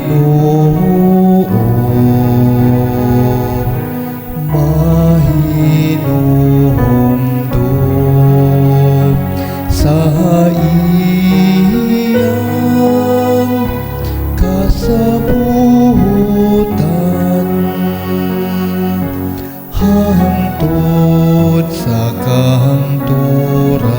Ginoo, mahinuhomdom sa iyang kasabutan, hangtod sa kahangturan.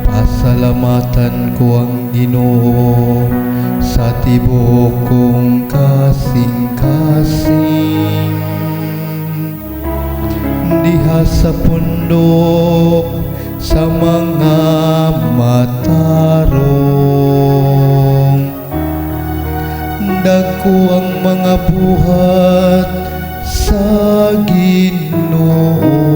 Pasalamatan ko ang Ginoo sa tibuok kong kasing-kasing, diha sa pundok sa mga matarong. Dagko ang mga buhat sa Ginoo,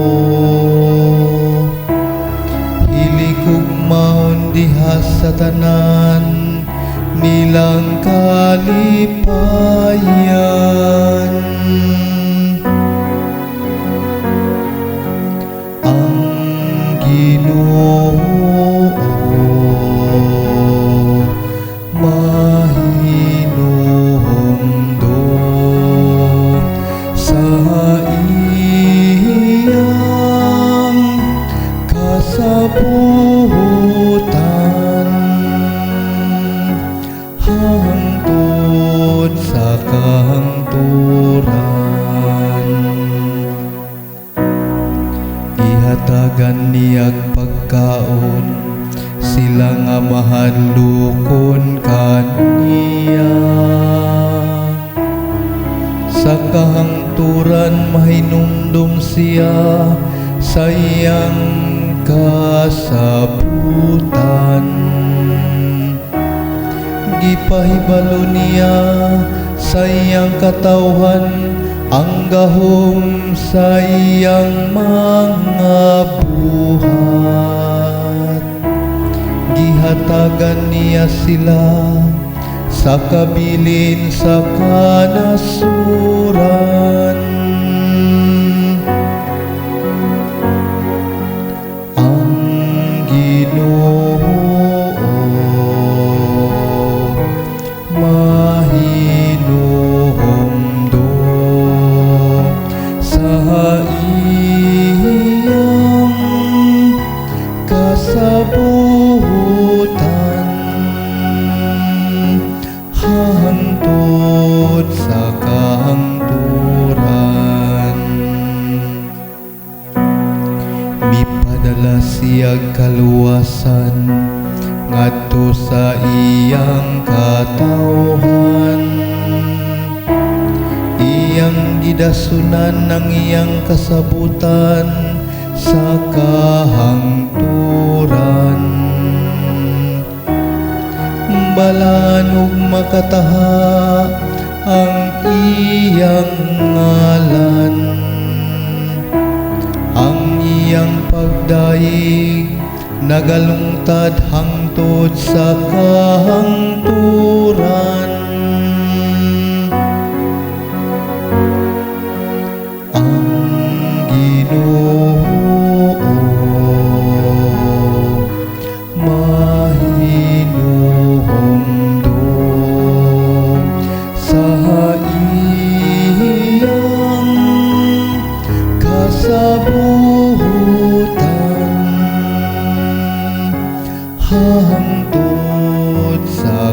maon diha sa tanan nilang kalipayan. Ang Ginoo, mahinuhomdom sa iyang kasabutan, hangtod sa kahangturan. Ihatagan niyag pagkaon, sila nga mahadlokon kaniya. Sa kahangturan mahinumdum siya sa iyang kasabutan. Gipahibalo niya sa iyang katawhan ang gahom sa iyang mga buhat. Gihatagan niya sila sa kabilin sa kanasuran. Ang Ginoo, mahinuhomdom sa iyang kasabutan, hangtod sa kahangturan. Mipadala siyag kaluwasan ngadto sa iyang katawhan. Iyang gidasunan ng iyang kasabutan sa kahangturan. Balaan ug makataha ang iyang ngalan, ang iyang pagdaig nagalungtad hangtod sa kahangturan. Ang Ginoo, mahinuhomdom sa iyang kasabutan, hangtod sa